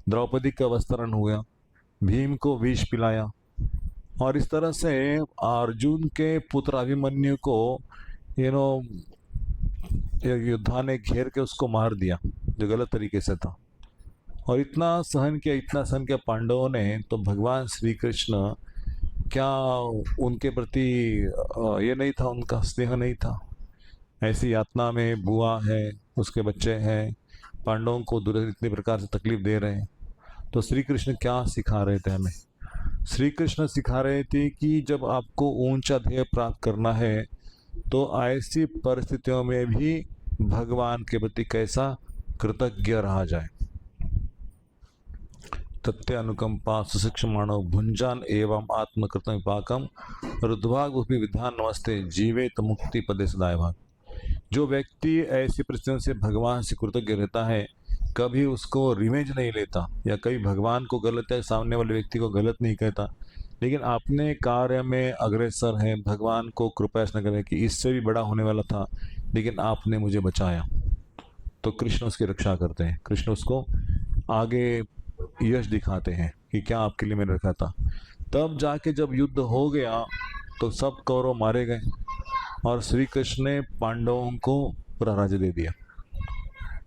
द्रौपदी का वस्त्रण हुआ, भीम को विष पिलाया, और इस तरह से अर्जुन के पुत्र अभिमन्यु को यू नो योद्धा ने घेर के उसको मार दिया, जो गलत तरीके से था। और इतना सहन किया, इतना सहन किया पांडवों ने, तो भगवान श्री कृष्ण क्या उनके प्रति ये नहीं था, उनका स्नेह नहीं था? ऐसी यातना में बुआ है, उसके बच्चे हैं, पांडवों को दुर्योधन इतनी प्रकार से तकलीफ दे रहे हैं, तो श्री कृष्ण क्या सिखा रहे थे हमें? श्री कृष्ण सिखा रहे थे कि जब आपको ऊंचा ध्येय प्राप्त करना है तो ऐसी परिस्थितियों में भी भगवान के प्रति कैसा कृतज्ञ रहा जाए। तथ्य अनुकंपा सुशिक्षमाणो भुंजान एवं आत्मकृत विपाकम रुद्भागुपि विधान नमस्ते जीवेत मुक्ति पदे सदाय भाग। जो व्यक्ति ऐसी परिस्थितियों से भगवान से कृतज्ञ रहता है, कभी उसको रिवेंज नहीं लेता, या कभी भगवान को गलत या सामने वाले व्यक्ति को गलत नहीं कहता, लेकिन अपने कार्य में अग्रसर है, भगवान को कृपया न करें कि इससे भी बड़ा होने वाला था लेकिन आपने मुझे बचाया, तो कृष्ण उसकी रक्षा करते हैं। कृष्ण उसको आगे यश दिखाते हैं कि क्या आपके लिए मैंने रखा था। तब जाके जब युद्ध हो गया तो सब कौरव मारे गए और श्री कृष्ण ने पांडवों को पूरा राज्य दे दिया,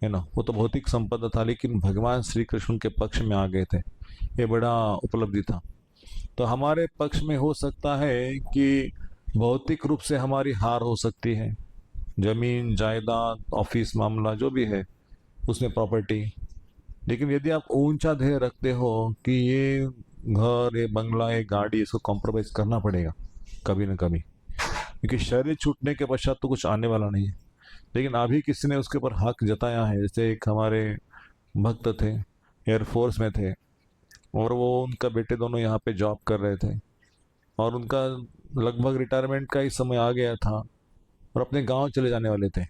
है ना। वो तो भौतिक संपदा था, लेकिन भगवान श्री कृष्ण के पक्ष में आ गए थे, ये बड़ा उपलब्धि था। तो हमारे पक्ष में हो सकता है कि भौतिक रूप से हमारी हार हो सकती है, जमीन जायदाद ऑफिस मामला जो भी है उसमें प्रॉपर्टी, लेकिन यदि आप ऊंचा ध्येय रखते हो कि ये घर, ये बंगला, ये गाड़ी, इसको कॉम्प्रोमाइज करना पड़ेगा कभी ना कभी, क्योंकि शरीर छूटने के पश्चात तो कुछ आने वाला नहीं है। लेकिन अभी किसी ने उसके ऊपर हक जताया है। जैसे एक हमारे भक्त थे, एयरफोर्स में थे, और वो उनका बेटे दोनों यहाँ पे जॉब कर रहे थे, और उनका लगभग रिटायरमेंट का ही समय आ गया था और अपने गांव चले जाने वाले थे।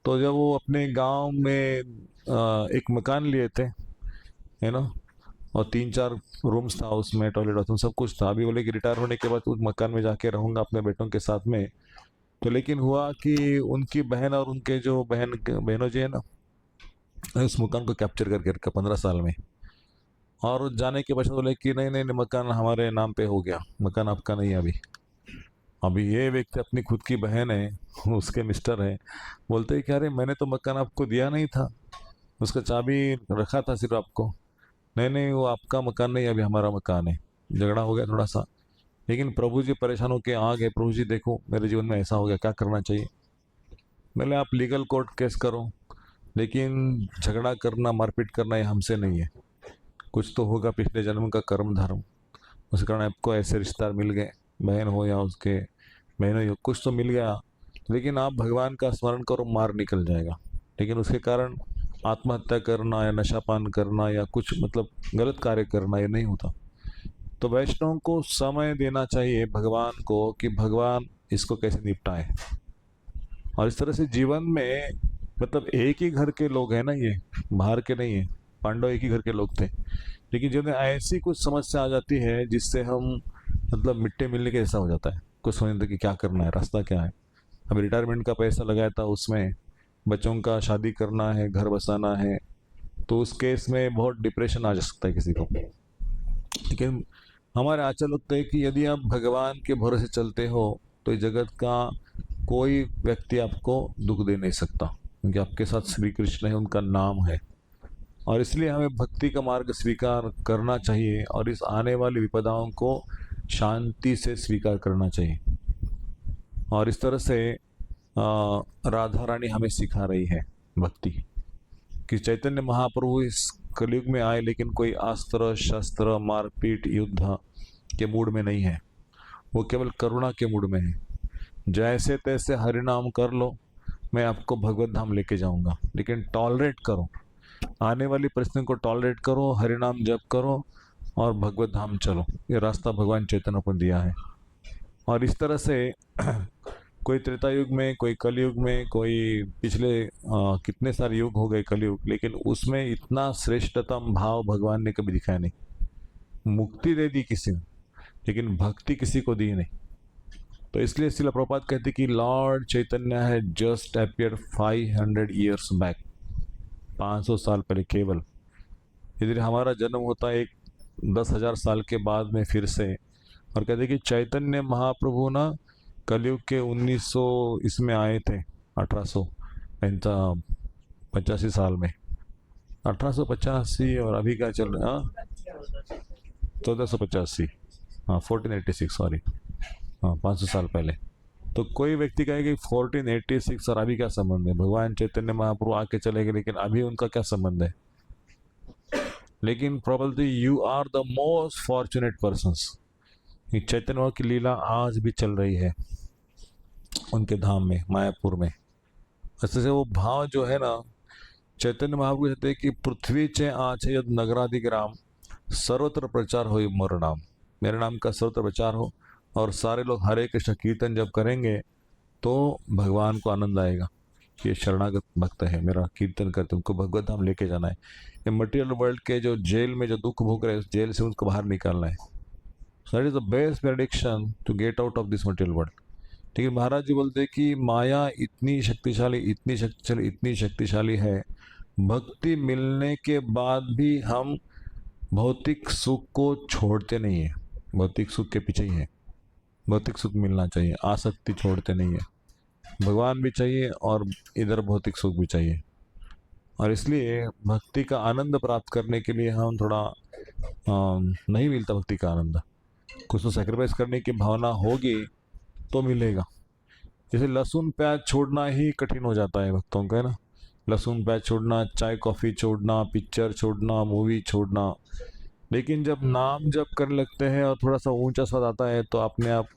तो जब वो अपने गांव में एक मकान लिए थे, है ना, और 3-4 रूम्स था उसमें, टॉयलेट बाथरूम सब कुछ था। अभी बोले कि रिटायर होने के बाद उस मकान में जाके रहूँगा अपने बेटों के साथ में। तो लेकिन हुआ कि उनकी बहन और उनके जो बहनों जी है ना, उस मकान को कैप्चर करके रखा 15 साल में, और जाने के पश्चात बोले कि नहीं नहीं नहीं, मकान हमारे नाम पे हो गया, मकान आपका नहीं है अभी। अभी ये व्यक्ति अपनी खुद की बहन है, उसके मिस्टर है, बोलते हैं कि अरे मैंने तो मकान आपको दिया नहीं था, उसका चाबी रखा था सिर्फ आपको। नहीं नहीं, वो आपका मकान नहीं, अभी हमारा मकान है। झगड़ा हो गया थोड़ा सा, लेकिन प्रभु जी परेशान होकर आ गए, प्रभु जी देखो मेरे जीवन में ऐसा हो गया, क्या करना चाहिए? मैंने आप लीगल कोर्ट केस करो, लेकिन झगड़ा करना, मारपीट करना ये हमसे नहीं है। कुछ तो होगा पिछले जन्म का कर्म धर्म, उस कारण आपको ऐसे रिश्तेदार मिल गए, बहन हो या उसके बहन हो, कुछ तो मिल गया। लेकिन आप भगवान का स्मरण करो, मार निकल जाएगा। लेकिन उसके कारण आत्महत्या करना या नशापान करना या कुछ मतलब गलत कार्य करना, ये नहीं होता। तो वैष्णव को समय देना चाहिए भगवान को कि भगवान इसको कैसे निपटाए। और इस तरह से जीवन में मतलब एक ही घर के लोग हैं ना, ये बाहर के नहीं है। पांडव एक ही घर के लोग थे, लेकिन जब ऐसी कुछ समस्या आ जाती है जिससे हम मतलब मिट्टे मिलने के जैसा हो जाता है, कुछ समझते कि क्या करना है, रास्ता क्या है। अब रिटायरमेंट का पैसा लगाया था, उसमें बच्चों का शादी करना है, घर बसाना है, तो उस केस में बहुत डिप्रेशन आ जा सकता है किसी को। लेकिन हमारे आचार्य लगता है कि यदि आप भगवान के भरोसे चलते हो तो इस जगत का कोई व्यक्ति आपको दुख दे नहीं सकता, क्योंकि आपके साथ श्री कृष्ण है, उनका नाम है। और इसलिए हमें भक्ति का मार्ग स्वीकार करना चाहिए और इस आने वाली विपदाओं को शांति से स्वीकार करना चाहिए। और इस तरह से राधा रानी हमें सिखा रही है भक्ति, कि चैतन्य महाप्रभु इस कलयुग में आए, लेकिन कोई अस्त्र शस्त्र मारपीट युद्ध के मूड में नहीं है, वो केवल करुणा के मूड में है। जैसे तैसे हरिनाम कर लो, मैं आपको भगवत धाम लेके जाऊंगा, लेकिन टॉलरेट करो, आने वाली परिस्थितियों को टॉलरेट करो, हरिनाम जप करो और भगवत धाम चलो। ये रास्ता भगवान चैतन्य को दिया है। और इस तरह से कोई त्रेता युग में, कोई कलयुग में, कोई पिछले कितने सारे युग हो गए कलयुग, लेकिन उसमें इतना श्रेष्ठतम भाव भगवान ने कभी दिखाया नहीं। मुक्ति दे दी किसी ने, लेकिन भक्ति किसी को दी नहीं। तो इसलिए शिला प्रभुपाद कहते कि लॉर्ड चैतन्य है जस्ट अपियर 500 ईयर्स बैक, 500 साल पहले केवल। यदि हमारा जन्म होता है एक 10,000 साल के बाद में फिर से, और कहते कि चैतन्य महाप्रभु ना कलयुग के 1900 इसमें आए थे, 1885 साल में, 1885, और अभी क्या चल रहा है, 1485, हाँ 1486, सॉरी, हाँ 500 साल पहले। तो कोई व्यक्ति कहेगा कि 1486 और अभी क्या संबंध है, भगवान चैतन्य महाप्रभु आके चले गए, लेकिन अभी उनका क्या संबंध है। लेकिन probably you are the most fortunate persons, Chaitanya की लीला आज भी चल रही है उनके धाम में, मायापुर में। ऐसे से वो भाव जो है ना, चैतन्य महाप्रभु कहते हैं कि पृथ्वी चे आचे यद नगरादि ग्राम सर्वत्र प्रचार हो मोर नाम, मेरे नाम का सर्वत्र प्रचार हो, और सारे लोग हरे कृष्ण कीर्तन जब करेंगे तो भगवान को आनंद आएगा। ये शरणागत भक्त है, मेरा कीर्तन करते, उनको भगवत धाम लेके जाना है। ये मटेरियल वर्ल्ड के जो जेल में जो दुख भोग रहे हैं, उस जेल से उनको बाहर निकालना है। So that is the best prediction to get out of this material world. लेकिन महाराज जी बोलते हैं कि माया इतनी शक्तिशाली, इतनी शक्तिशाली, इतनी शक्तिशाली है, भक्ति मिलने के बाद भी हम भौतिक सुख को छोड़ते नहीं है, भौतिक सुख के पीछे ही है। भौतिक सुख मिलना चाहिए, आसक्ति छोड़ते नहीं है, भगवान भी चाहिए और इधर भौतिक सुख भी चाहिए। और इसलिए भक्ति का आनंद प्राप्त करने के लिए हम थोड़ा नहीं मिलता भक्ति का आनंद, कुछ तो सेक्रीफाइस करने की भावना होगी तो मिलेगा। जैसे लहसुन प्याज छोड़ना ही कठिन हो जाता है भक्तों का, है ना, लहसुन प्याज छोड़ना, चाय कॉफ़ी छोड़ना, पिक्चर छोड़ना, मूवी छोड़ना। लेकिन जब नाम जप करने लगते हैं और थोड़ा सा ऊंचा स्वाद आता है तो अपने आप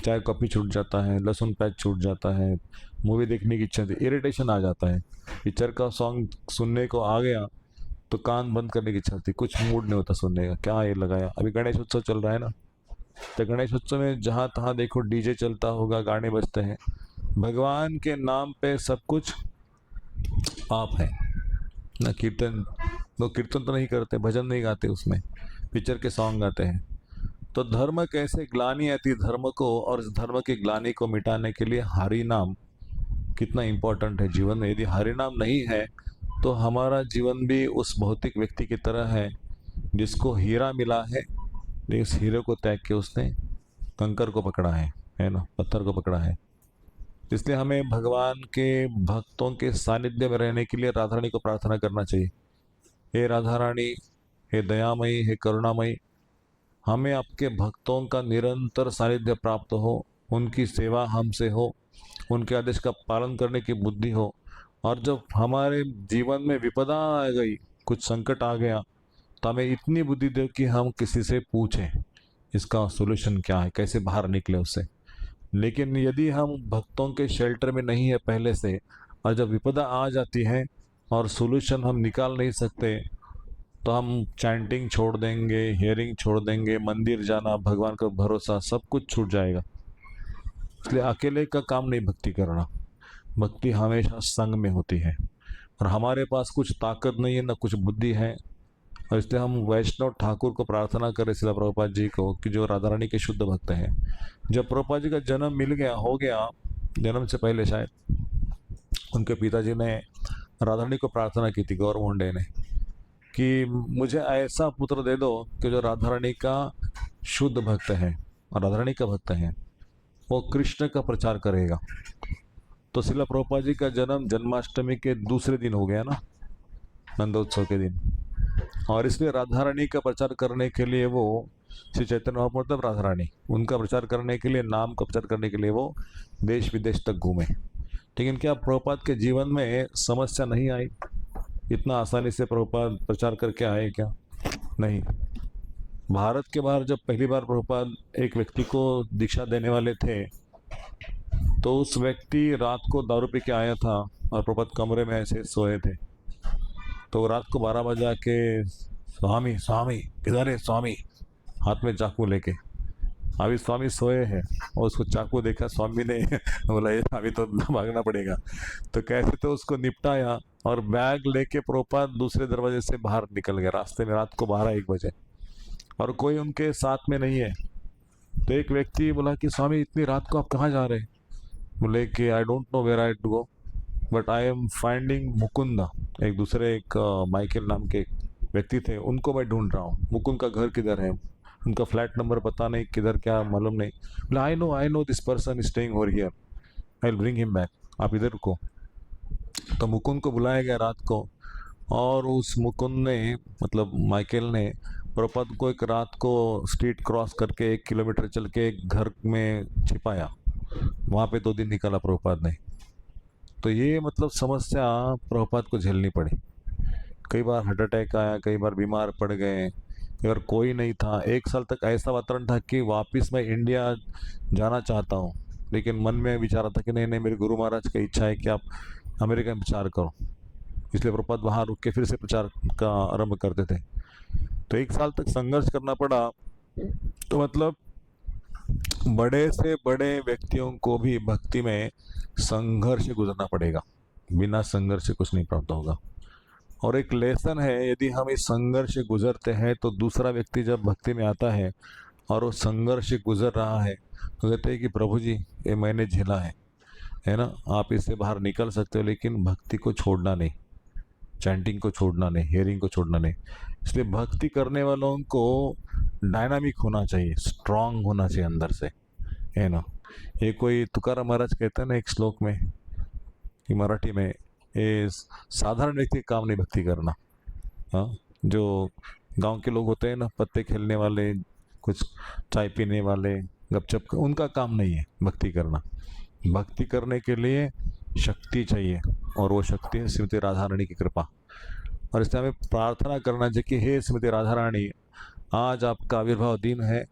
चाय कॉफ़ी छूट जाता है, लहसुन प्याज छूट जाता है, मूवी देखने की इच्छा, इरिटेशन आ जाता है, पिक्चर का सॉन्ग सुनने को आ गया तो कान बंद करने की इच्छा होती, कुछ मूड नहीं होता सुनने का, क्या ये लगाया। अभी गणेश उत्सव चल रहा है ना, तो गणेश उत्सव में जहाँ तहाँ देखो डीजे चलता होगा, गाने बजते हैं, भगवान के नाम पे सब कुछ आप है ना। कीर्तन, लोग कीर्तन तो नहीं करते, भजन नहीं गाते, उसमें पिक्चर के सॉन्ग गाते हैं। तो धर्म कैसे ग्लानि आती धर्म को, और इस धर्म की ग्लानि को मिटाने के लिए हरि नाम कितना इम्पोर्टेंट है जीवन में। यदि हरि नाम नहीं है तो हमारा जीवन भी उस भौतिक व्यक्ति की तरह है जिसको हीरा मिला है, लेकिन उस हीरे को त्याग के उसने कंकर को पकड़ा है ना, पत्थर को पकड़ा है। इसलिए हमें भगवान के भक्तों के सानिध्य में रहने के लिए राधा रानी को प्रार्थना करना चाहिए। हे राधा रानी, हे दयामयी, हे करुणामयी, हमें आपके भक्तों का निरंतर सानिध्य प्राप्त हो, उनकी सेवा हमसे हो, उनके आदेश का पालन करने की बुद्धि हो, और जब हमारे जीवन में विपदा आ गई, कुछ संकट आ गया, तो हमें इतनी बुद्धि दे कि हम किसी से पूछें इसका सॉल्यूशन क्या है, कैसे बाहर निकले उससे। लेकिन यदि हम भक्तों के शेल्टर में नहीं है पहले से, और जब विपदा आ जाती है और सॉल्यूशन हम निकाल नहीं सकते, तो हम चैंटिंग छोड़ देंगे, हियरिंग छोड़ देंगे, मंदिर जाना, भगवान का भरोसा, सब कुछ छूट जाएगा। इसलिए अकेले का काम नहीं भक्ति करना, भक्ति हमेशा संग में होती है। और हमारे पास कुछ ताकत नहीं है, ना कुछ बुद्धि है, और इसलिए हम वैष्णव ठाकुर को प्रार्थना करें, शिला प्रभुपाद जी को, कि जो राधा रानी के शुद्ध भक्त हैं। जब प्रभुपाद जी का जन्म मिल गया, हो गया, जन्म से पहले शायद उनके पिताजी ने राधा रानी को प्रार्थना की थी, गौर मुंडे ने, कि मुझे ऐसा पुत्र दे दो कि जो राधा रानी का शुद्ध भक्त है और राधा रानी का भक्त है, वो कृष्ण का प्रचार करेगा। तो शिला प्रभुपाद जी का जन्म जन्माष्टमी के दूसरे दिन हो गया ना, नंदोत्सव के दिन। और इसलिए राधा रानी का प्रचार करने के लिए वो, श्री चैतन्य महाप्रभु मतलब राधा रानी, उनका प्रचार करने के लिए, नाम का प्रचार करने के लिए वो देश विदेश तक घूमे। लेकिन क्या प्रभुपाद के जीवन में समस्या नहीं आई? इतना आसानी से प्रभुपाद प्रचार करके आए क्या? नहीं। भारत के बाहर जब पहली बार प्रभुपाद एक व्यक्ति को दीक्षा देने वाले थे, तो उस व्यक्ति रात को दारू पी के आया था और प्रभुपाद कमरे में ऐसे सोए थे। तो रात को 12 बजे आके, स्वामी स्वामी किधर है स्वामी, हाथ में चाकू लेके। अभी स्वामी सोए हैं और उसको चाकू देखा, स्वामी ने बोला ये अभी तो भागना पड़ेगा। तो कैसे तो उसको निपटाया और बैग लेके प्रभुपाद दूसरे दरवाजे से बाहर निकल गए रास्ते में, रात को 12-1 बजे, और कोई उनके साथ में नहीं है। तो एक व्यक्ति बोला कि स्वामी इतनी रात को आप कहाँ जा रहे हैं? बोले कि I don't know where I to go but I am finding Mukunda. एक दूसरे एक माइकल नाम के व्यक्ति थे, उनको मैं ढूंढ रहा हूँ। मुकुंद का घर किधर है, उनका फ्लैट नंबर पता नहीं, किधर क्या मालूम नहीं। बोले I know this person is staying over here, I will bring him back, आप इधर रुको। तो मुकुंद को बुलाया गया रात को, और उस मुकुंद ने मतलब माइकल ने प्रभुपाद को एक रात को स्ट्रीट क्रॉस करके 1 किलोमीटर चल के एक घर में छिपाया। वहाँ पे 2 दिन निकाला प्रभुपाद ने। तो ये मतलब समस्या प्रभुपाद को झेलनी पड़ी। कई बार हार्ट अटैक आया, कई बार बीमार पड़ गए, कई बार कोई नहीं था। 1 साल तक ऐसा वातावरण था कि वापस मैं इंडिया जाना चाहता हूँ, लेकिन मन में विचार आता कि नहीं नहीं, मेरे गुरु महाराज की इच्छा है कि आप अमेरिका में प्रचार करो। इसलिए प्रभुपाद वहाँ रुक के फिर से प्रचार का आरंभ करते थे। तो 1 साल तक संघर्ष करना पड़ा। तो मतलब बड़े से बड़े व्यक्तियों को भी भक्ति में संघर्ष से गुजरना पड़ेगा, बिना संघर्ष से कुछ नहीं प्राप्त होगा। और एक लेसन है, यदि हम इस संघर्ष से गुजरते हैं तो दूसरा व्यक्ति जब भक्ति में आता है और वो संघर्ष से गुजर रहा है तो कहते हैं कि प्रभु जी ये मैंने झेला है ना, आप इससे बाहर निकल सकते हो, लेकिन भक्ति को छोड़ना नहीं, चैंटिंग को छोड़ना नहीं, हियरिंग को छोड़ना नहीं। इसलिए भक्ति करने वालों को डायनामिक होना चाहिए, स्ट्रांग होना चाहिए अंदर से, है ना। ये कोई तुकाराम महाराज कहते हैं ना एक श्लोक में कि मराठी में, ये साधारण व्यक्ति काम नहीं भक्ति करना। हाँ, जो गांव के लोग होते हैं ना, पत्ते खेलने वाले, कुछ चाय पीने वाले, गपचप, उनका काम नहीं है भक्ति करना। भक्ति करने के लिए शक्ति चाहिए, और वो शक्ति है श्रीमती राधा रानी की कृपा। और इसलिए हमें प्रार्थना करना चाहिए कि हे श्रीमती राधा रानी, आज आपका आविर्भाव दिन है,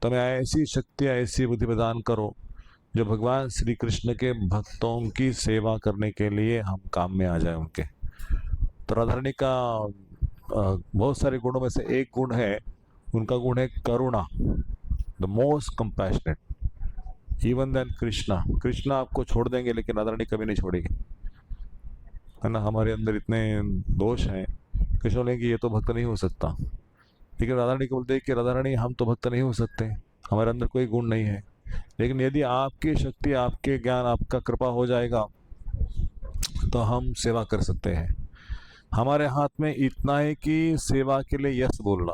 तो हमें ऐसी शक्ति, ऐसी बुद्धि प्रदान करो जो भगवान श्री कृष्ण के भक्तों की सेवा करने के लिए हम काम में आ जाए उनके। तो राधा रानी का बहुत सारे गुणों में से एक गुण है, उनका गुण है करुणा, the most compassionate, even then Krishna. Krishna आपको छोड़ देंगे लेकिन राधा रानी कभी नहीं छोड़ेगी, है ना। हमारे अंदर इतने दोष हैं, कृष्ण बोलेंगे ये तो भक्त नहीं हो सकता, लेकिन राधा रानी को बोलते हैं कि राधा रानी हम तो भक्त नहीं हो सकते, हमारे अंदर कोई गुण नहीं है। लेकिन यदि आपकी शक्ति, आपके ज्ञान, आपका कृपा हो जाएगा तो हम सेवा कर सकते हैं। हमारे हाथ में इतना है कि सेवा के लिए यस बोलना,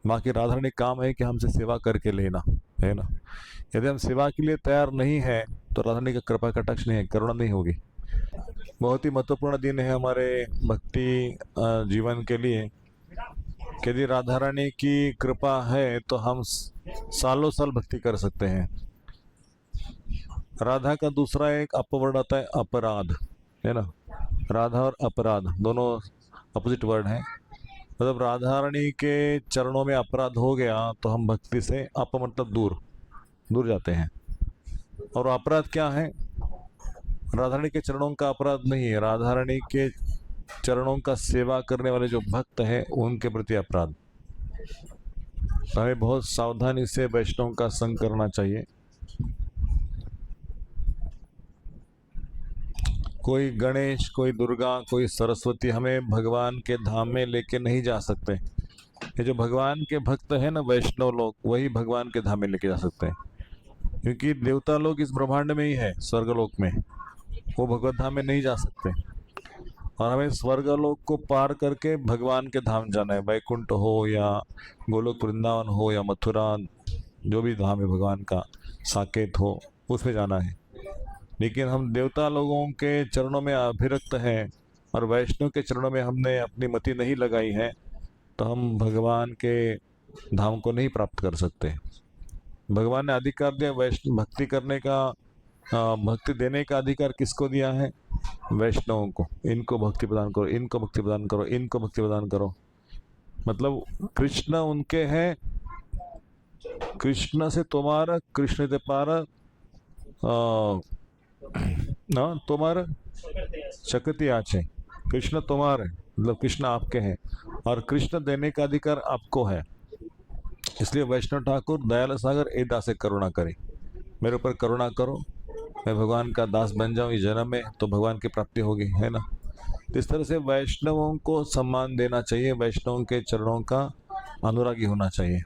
बाकी राधा रानी काम है कि हमसे सेवा करके लेना, है ना। यदि हम सेवा के लिए तैयार नहीं है तो राधा रानी का कृपा कटाक्ष नहीं है, करुणा नहीं होगी। बहुत ही महत्वपूर्ण दिन है हमारे भक्ति जीवन के लिए। यदि राधा रानी की कृपा है तो हम सालों साल भक्ति कर सकते हैं। राधा का दूसरा एक अपवर्ड आता है अपराध, है ना। राधा और अपराध दोनों अपोजिट वर्ड हैं। मतलब राधा रानी के चरणों में अपराध हो गया तो हम भक्ति से, अप मतलब दूर, दूर जाते हैं। और अपराध क्या है? राधा रानी के चरणों का अपराध नहीं है, राधा रानी के चरणों का सेवा करने वाले जो भक्त हैं उनके प्रति अपराध। तो हमें बहुत सावधानी से वैष्णव का संग करना चाहिए। कोई गणेश, कोई दुर्गा, कोई सरस्वती हमें भगवान के धाम में लेके नहीं जा सकते। ये जो भगवान के भक्त हैं ना वैष्णव लोग, वही भगवान के धाम में लेके जा सकते हैं, क्योंकि देवता लोग इस ब्रह्मांड में ही है, स्वर्गलोक में, वो भगवत धाम में नहीं जा सकते। और हमें स्वर्गलोक को पार करके भगवान के धाम जाना है, वैकुंठ हो या गोलोक वृंदावन हो या मथुरा, जो भी धाम है भगवान का, साकेत हो, उसमें जाना है। लेकिन हम देवता लोगों के चरणों में अभिरक्त हैं और वैष्णव के चरणों में हमने अपनी मति नहीं लगाई है, तो हम भगवान के धाम को नहीं प्राप्त कर सकते। भगवान ने अधिकार दिया वैष्णव भक्ति करने का, भक्ति देने का अधिकार किसको दिया है? वैष्णवों को। इनको भक्ति प्रदान करो, इनको भक्ति प्रदान करो, इनको भक्ति प्रदान करो। मतलब कृष्ण उनके हैं, कृष्ण से तुम्हारा, कृष्ण ते पार ना तुम्हारा शक्ति आचे। कृष्ण तुम्हारे, मतलब कृष्ण आपके हैं और कृष्ण देने का अधिकार आपको है। इसलिए वैष्णव ठाकुर दयाल सागर ए दासे करुणा करे, मेरे ऊपर करुणा करो, मैं भगवान का दास बन जाऊं इस जन्म में, तो भगवान की प्राप्ति होगी, है ना। इस तरह से वैष्णवों को सम्मान देना चाहिए, वैष्णवों के चरणों का अनुरागी होना चाहिए।